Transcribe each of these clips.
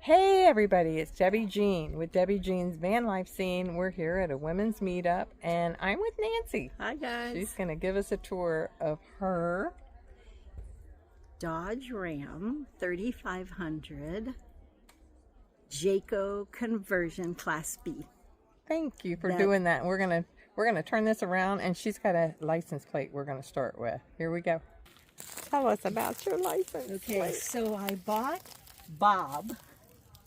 Hey everybody, it's Debbie Jean with Debbie Jean's Van Life Scene. We're here at a women's meetup and I'm with Nancy. Hi guys. She's going to give us a tour of her Dodge Ram 3500 Jayco conversion Class B. Thank you for doing that. We're going to turn this around and she's got a license plate we're going to start with. Here we go. Tell us about your license plate. So I bought Bob,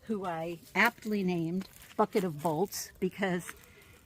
who I aptly named Bucket of Bolts, because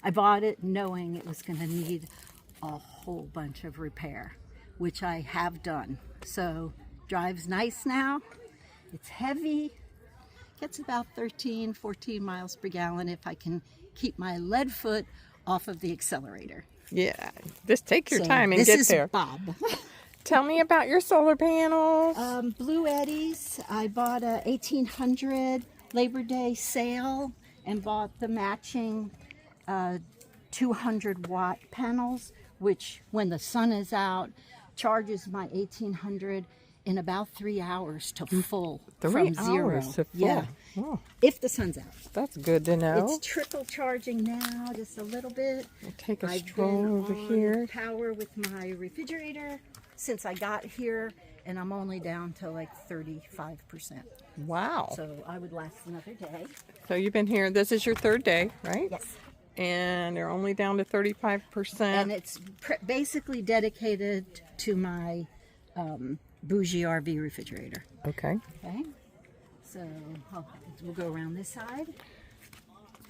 I bought it knowing it was going to need a whole bunch of repair, which I have done. So drives nice now. It's heavy. Gets about 13-14 miles per gallon if I can keep my lead foot off of the accelerator. Yeah, just take your time and get there. This is Bob. Tell me about your solar panels. Blue Eddies. I bought a 1800 Labor Day sale and bought the matching 200 watt panels, which when the sun is out charges my 1800 in about 3 hours to full. 3 from hours zero. to full. Yeah. Oh, If the sun's out. that's good to know. It's trickle charging now, just a little bit. We'll take a I've stroll been over on here. power with my refrigerator since I got here, and I'm only down to like 35%. Wow. So I would last another day. So you've been here, this is your third day, right? Yes. And they're only down to 35%. And it's basically dedicated to my bougie RV refrigerator. Okay. Okay. So we'll go around this side.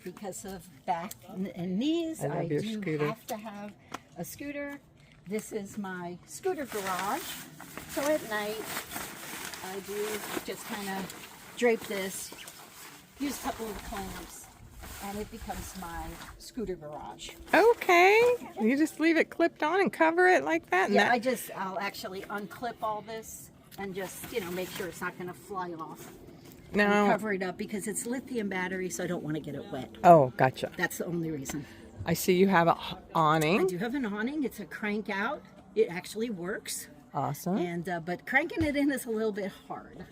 Because of back and knees, I love I your do scooter. have to have a scooter. This is my scooter garage. So at night, I do just kind of drape this, use a couple of clamps, and it becomes my scooter garage. Okay. You just leave it clipped on and cover it like that? Yeah, I'll actually unclip all this and just, make sure it's not going to fly off. And Now, cover it up because it's lithium battery, so I don't want to get it wet. oh, gotcha. That's the only reason. I see you have an I awning. do have an awning. It's a crank out. It actually works. Awesome. And but cranking it in is a little bit hard.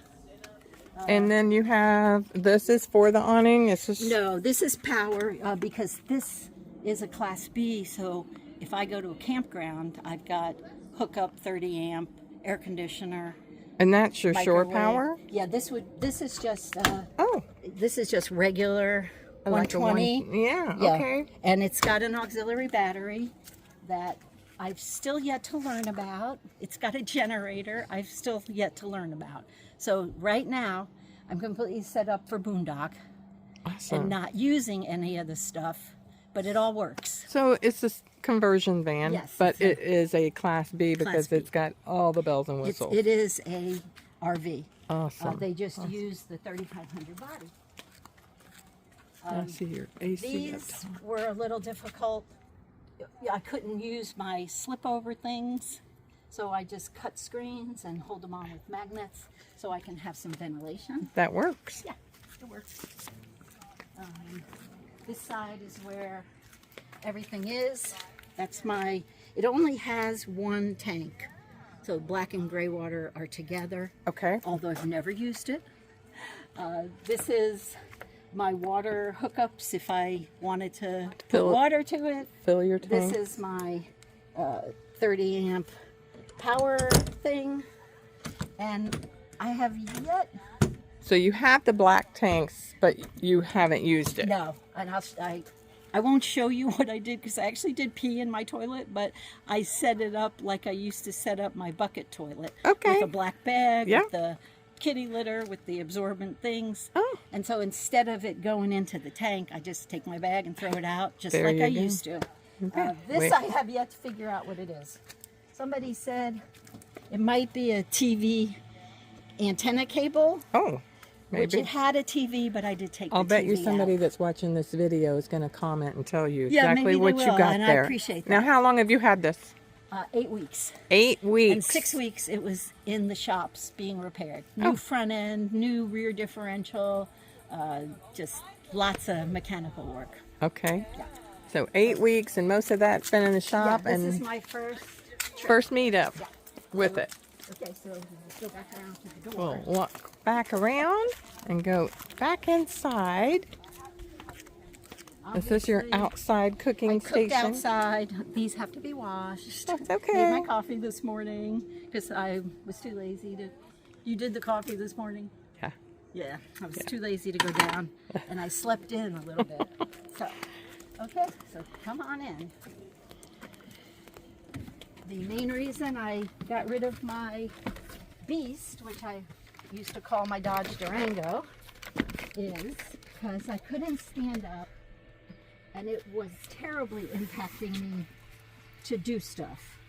And then you have, this is for the awning? It's just, No, this is power because this is a Class B. So if I go to a campground, I've got hookup 30 amp air conditioner. and that's your shore Microwave. power? Yeah, this is just Oh. this is just regular Like a 120. yeah, Yeah. okay. And it's got an auxiliary battery that I've still yet to learn about. It's got a generator I've still yet to learn about. So right now, I'm completely set up for boondock Awesome. and not using any of the stuff, but it all works. So it's a conversion van, Yes, but it's a- it is a Class B because B. it's got all the bells and whistles. It is a RV. Awesome. They just use the 3500 body. I see your AC up These top. were a little difficult. I couldn't use my slip over things, so I just cut screens and hold them on with magnets so I can have some ventilation. That works. Yeah, it works. This side is where everything is. That's it only has one tank. So black and gray water are together, Okay. although I've never used it. This is my water hookups if I wanted to Fill put it. water to it. Fill your This tank. is my 30 amp power thing. And I have yet, So you have the black tanks, but you haven't used it. no, and I won't show you what I did because I actually did pee in my toilet, but I set it up like I used to set up my bucket toilet. Okay. With a black bag, Yeah. with the kitty litter, with the absorbent things. Oh. And so instead of it going into the tank, I just take my bag and throw it out just There like you I go. used to. Okay. This Wait. I have yet to figure out what it is. Somebody said it might be a TV antenna cable, Oh, which maybe. it had a TV, but I did take I'll the bet TV you somebody out. that's watching this video is going to comment and tell you Yeah, exactly maybe what they you will, got and I there. appreciate Now, that. how long have you had this? 8 weeks. 8 weeks. And 6 weeks it was in the shops being repaired. New Oh. front end, new rear differential, just lots of mechanical work. Okay. Yeah. So 8 weeks, and most of that's been in the Yeah, shop, this and is my first trip. first meetup Yeah. with it. Okay, so let's go back around to the door. We'll walk back around and go back inside. Is this your Obviously, outside cooking I cooked station? outside. These have to be washed. That's Made okay. my coffee this morning because I was too lazy to. You did the coffee this morning? Yeah. Yeah, I was too lazy to go down, and I slept in a little bit. So, okay, so come on in. The main reason I got rid of my Beast, which I used to call my Dodge Durango, is because I couldn't stand up, and it was terribly impacting me to do stuff.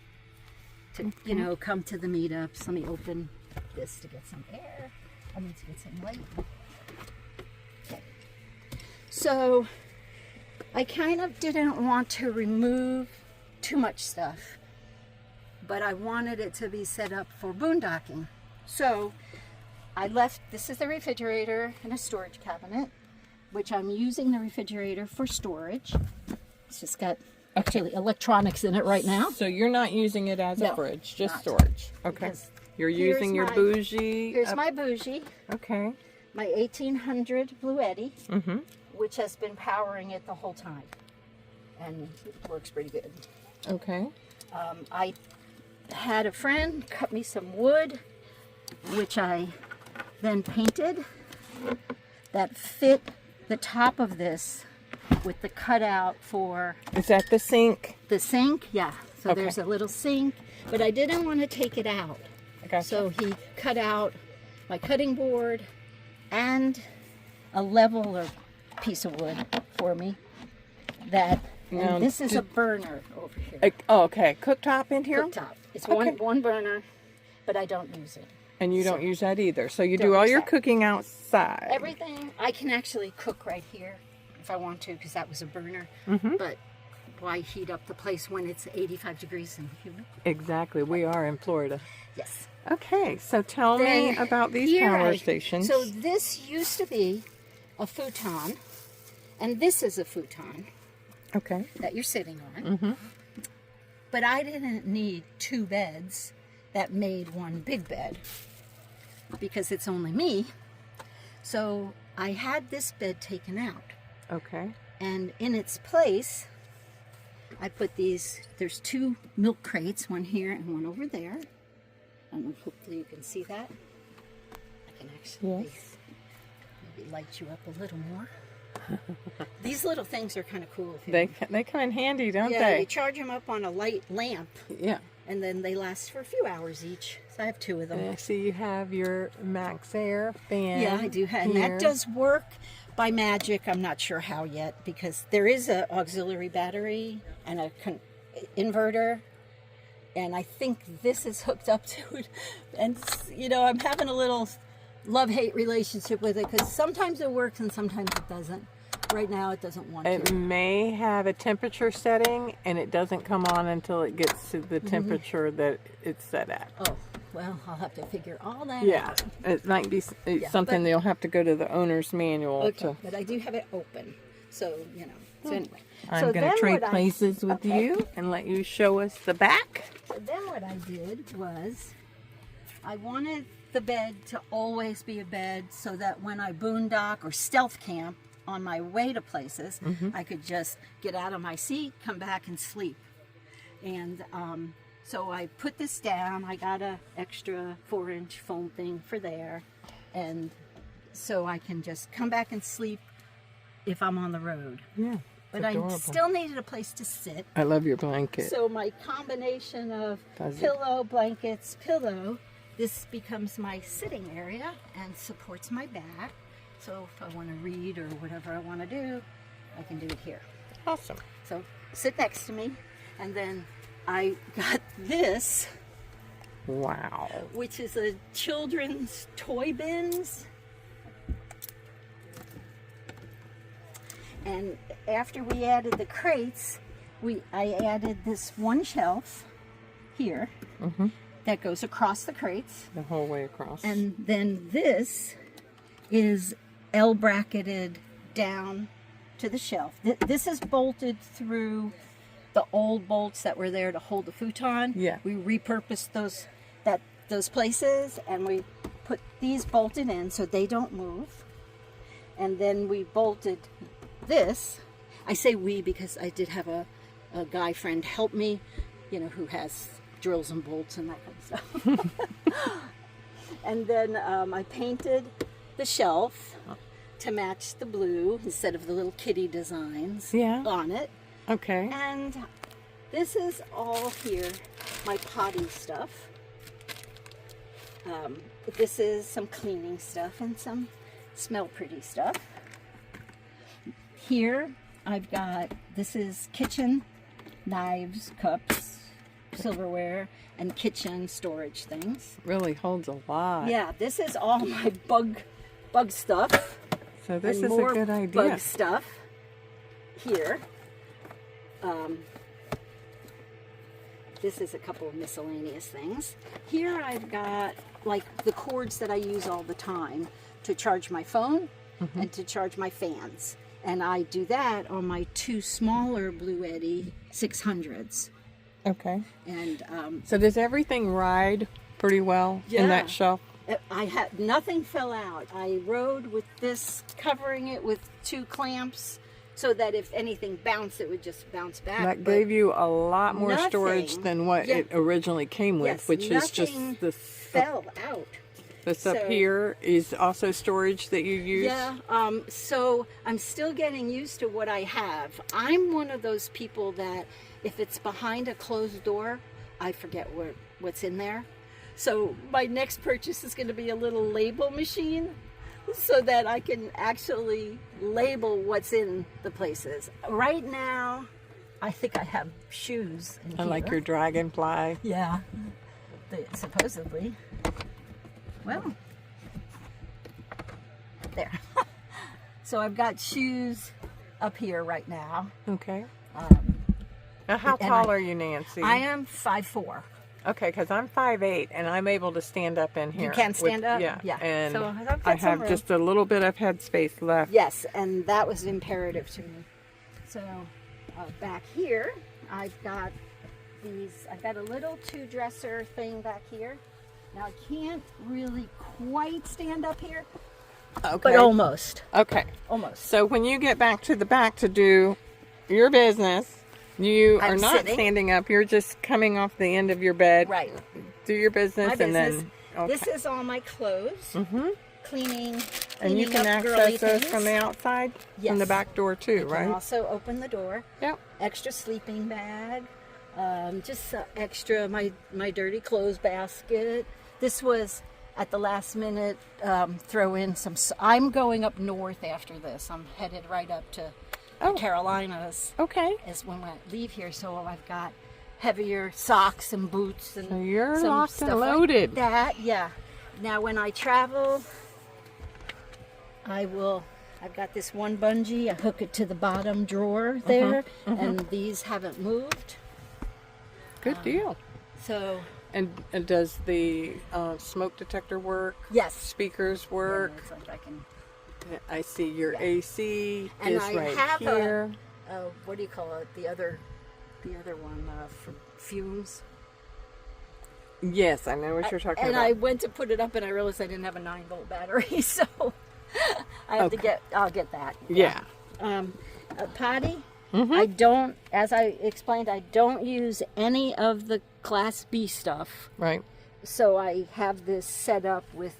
To, you know, come to the meetups. Let me open this to get some air. I need to get some light. Okay. So I kind of didn't want to remove too much stuff, but I wanted it to be set up for boondocking. So I left, this is the refrigerator and a storage cabinet, which I'm using the refrigerator for storage. It's just got actually electronics in it right now. So you're not using it as a No, fridge, just not. storage. Okay. Because You're here's using your my- bougie. Here's my bougie, Okay. my 1800 Blue Eddy, Mm-hmm. which has been powering it the whole time. And it works pretty good. Okay. I had a friend cut me some wood, which I then painted, that fit the top of this with the cutout for Is that the sink? the sink. Yeah, so Okay. there's a little sink, but I didn't want to take it out. I gotcha. So he cut out my cutting board and a leveler piece of wood for me. That, and Now, this is a burner over here. Oh, okay. Cooktop in here? Cooktop. It's Okay. one burner, but I don't use it. And you don't use that either. So you Don't do all use your that. cooking outside. Everything, I can actually cook right here if I want to, because that was a burner. Mm-hmm. But why heat up the place when it's 85 degrees and humid? Exactly. We are in Florida. Yes. Okay. So tell me Then about these here power stations. So this used to be a futon, and this is a futon Okay. that you're sitting on. Mm-hmm. But I didn't need two beds that made one big bed because it's only me. So I had this bed taken out, Okay. and in its place I put these, there's two milk crates, one here and one over there. And hopefully you can see that. I can actually Yes. maybe light you up a little more. These little things are kind of cool. If you They come in handy, don't yeah, you they? charge them up on a light lamp, Yeah. and then they last for a few hours each. So I have two of them. I see you have your Max Air fan. Yeah, I do have, and here. that does work by magic. I'm not sure how yet, because there is an auxiliary battery and a inverter, and I think this is hooked up to it. And you know, I'm having a little love-hate relationship with it, because sometimes it works and sometimes it doesn't. Right now, it doesn't want It to. may have a temperature setting, and it doesn't come on until it gets to the temperature that it's set at. Oh, well, I'll have to figure all that Yeah, out. it might be something but- they'll have to go to the owner's manual Okay, to. but I do have it open, so you know. So anyway, I'm so going then to trade what places with okay. you and let you show us the back. So then what I did was, I wanted the bed to always be a bed so that when I boondock or stealth camp on my way to places, I could just get out of my seat, come back and sleep. And so I put this down. I got a extra 4-inch foam thing for there. And so I can just come back and sleep if I'm on the road. Yeah, But I still needed a place to sit. I love your blanket. So my combination of Fuzzy. pillow, blankets, pillow, this becomes my sitting area and supports my back. So if I want to read or whatever I want to do, I can do it here. Awesome. So sit next to me. And then I got this, Wow. which is a children's toy bins. And after we added the crates, I added this one shelf here that goes across the crates. The whole way across. And then this is L-bracketed down to the shelf. This is bolted through the old bolts that were there to hold the futon. Yeah. We repurposed those. That those places, and we put these bolted in so they don't move. And then we bolted this. I say we because I did have a guy friend help me, you know, who has drills and bolts and that kind of stuff. And then I painted the shelf to match the blue instead of the little kitty designs on it. Okay. And this is all here, my potty stuff. This is some cleaning stuff and some smell pretty stuff. Here I've got, this is kitchen knives, cups, silverware, and kitchen storage things. Really holds a lot. Yeah, this is all my bug stuff. So this and is a more good idea. bug stuff here. This is a couple of miscellaneous things. Here I've got like the cords that I use all the time to charge my phone and to charge my fans. And I do that on my 2 smaller Blue Eddy 600s. Okay. And so does everything ride pretty well in that shelf? I had nothing fell out. I rode with this, covering it with 2 clamps, so that if anything bounced, it would just bounce back. That gave you a lot more storage than what it originally came with, which is just this. Fell out. This up here is also storage that you use? Yeah, so I'm still getting used to what I have. I'm one of those people that if it's behind a closed door, I forget what's in there. So my next purchase is going to be a little label machine so that I can actually label what's in the places. Right now, I think I have shoes in here. Like your dragonfly. Yeah, supposedly. Well, there. So I've got shoes up here right now. Okay. Now how tall are you, Nancy? I am 5'4". Okay, because I'm 5'8", and I'm able to stand up in here. You can stand up? Yeah. And so I have just a little bit of headspace left. Yes, and that was imperative to me. So back here, I've got a little 2-dresser thing back here. Now I can't really quite stand up here, but almost. Okay. Almost. So when you get back to the back to do your business, you are not standing up. You're just coming off the end of your bed. Right. Do your business, My and business. then. This is all my clothes. Cleaning. And you can access those from the outside, from the back door too, right? You can also open the door. Yep. Extra sleeping bag. Just extra my dirty clothes basket. This was at the last minute. Throw in some. I'm going up north after this. I'm headed right up to the Carolinas. Okay. Is when we leave here. So I've got heavier socks and boots and so you're some locked stuff and loaded. Like that, yeah. Now when I travel, I've got this one bungee. I hook it to the bottom drawer there, and these haven't moved. Good deal. So. And does the smoke detector work? Yes. Speakers work? Yeah, looks like I can. I see your AC and is I right have here. What do you call it? The other one for fumes. Yes, I know what you're talking about. And I went to put it up, and I realized I didn't have a 9-volt battery, so I have to get. I'll get that. Yeah. A potty. I don't, as I explained, I don't use any of the Class B stuff. Right. So I have this set up with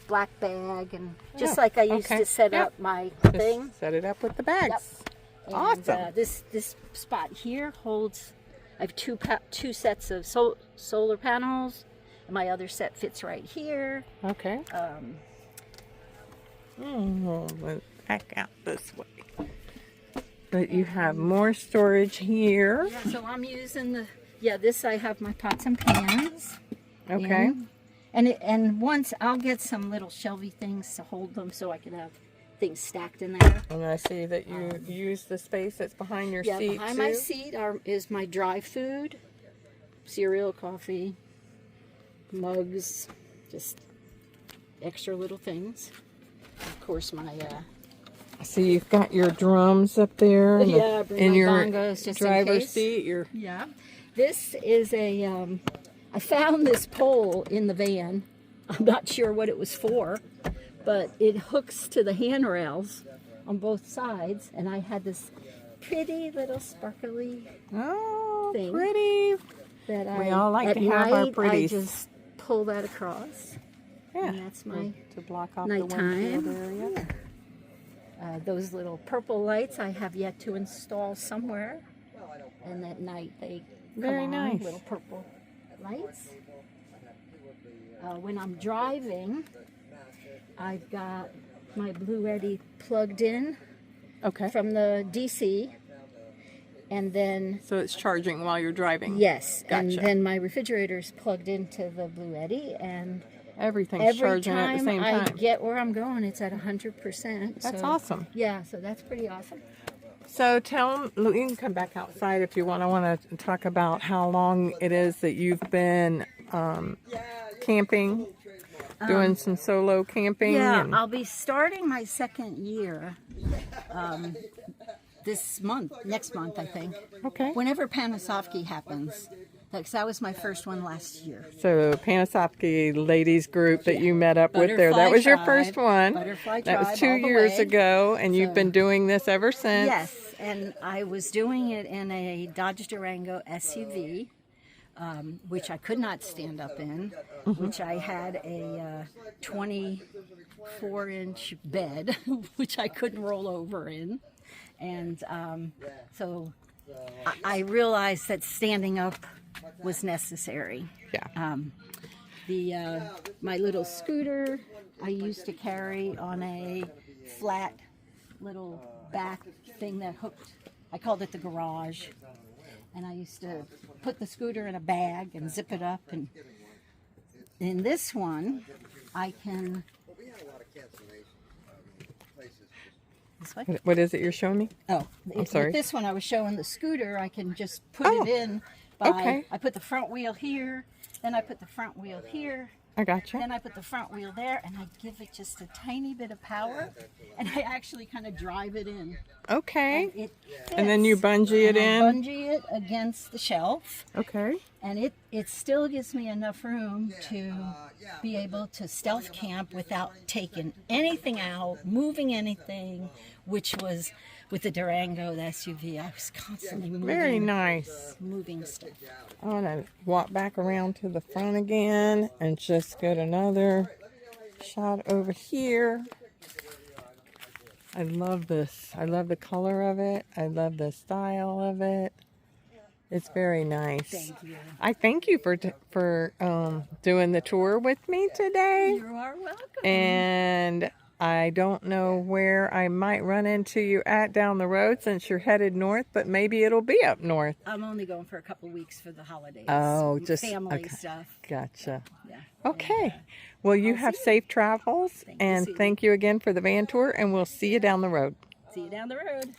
black bag, and just like I used to set up my thing. Set it up with the bags. Yep. Awesome. And, this spot here holds. I have two sets of solar panels. And my other set fits right here. Okay. Let's back out this way. But you have more storage here. Yeah, so I'm using this I have my pots and pans. Okay. And once I'll get some little shelvy things to hold them so I can have things stacked in there. And I see that you use the space that's behind your seat behind too. my seat is my dry food, cereal, coffee, mugs, just extra little things. Of course, my I see you've got your drums up there. bring in my your bongos just driver's in case. seat. This is a I found this pole in the van. I'm not sure what it was for, but it hooks to the handrails on both sides, and I had this pretty little sparkly thing. Pretty. That We all like at to have our night, pretties. I just pull that across. Yeah. And that's my to block off nighttime. the windshield area. Those little purple lights I have yet to install somewhere. And at night they come Very on, nice. little purple lights. When I'm driving, I've got my Blue Eddy plugged in Okay. from the DC. And then, So it's charging while you're driving. yes, and Gotcha. then my refrigerator's plugged into the Blue Eddy, and Everything's every charging at the time same I time. get where I'm going, it's at 100%. That's so, awesome. Yeah, so that's pretty awesome. So tell them, you can come back outside if you want. I want to talk about how long it is that you've been camping, doing some solo camping. Yeah, and- I'll be starting my second year this month, next month, I think. Okay. Whenever Panisovki happens, because that was my first one last year. So Panisovki ladies group that you met up with there. That Butterfly was your Tribe. first one. Butterfly That was Tribe 2 all the years way. ago, and you've So- been doing this ever since. Yes, and I was doing it in a Dodge Durango SUV, which I could not stand up in, which I had a 24-inch bed, which I couldn't roll over in. And so I realized that standing up was necessary. Yeah. My little scooter I used to carry on a flat little back thing that hooked. I called it the garage, and I used to put the scooter in a bag and zip it up. And in this one, I can. This way? What is it you're showing me? Oh, sorry. With this one, I was showing the scooter. I can just put Oh, it in by. okay. I put the front wheel here, then I put the front wheel here, I gotcha. then I put the front wheel there, and I give it just a tiny bit of power, and I actually kind of drive it in. Okay. And it fits. And then you bungee it And I in. bungee it against the shelf, Okay. and it still gives me enough room to be able to stealth camp without taking anything out, moving anything, which was with the Durango, the SUV. I was constantly moving, Very nice. moving stuff. I want to walk back around to the front again and just get another shot over here. I love this. I love the color of it. I love the style of it. It's very nice. Thank you. I thank you for doing the tour with me today. You are welcome. And I don't know where I might run into you at down the road since you're headed north, but maybe it'll be up north. I'm only going for a couple weeks for the holidays. Oh, just family okay. stuff. Gotcha. Yeah. Okay. Well, you have safe travels, and Susie. thank you again for the van tour, and we'll see you down the road. See you down the road.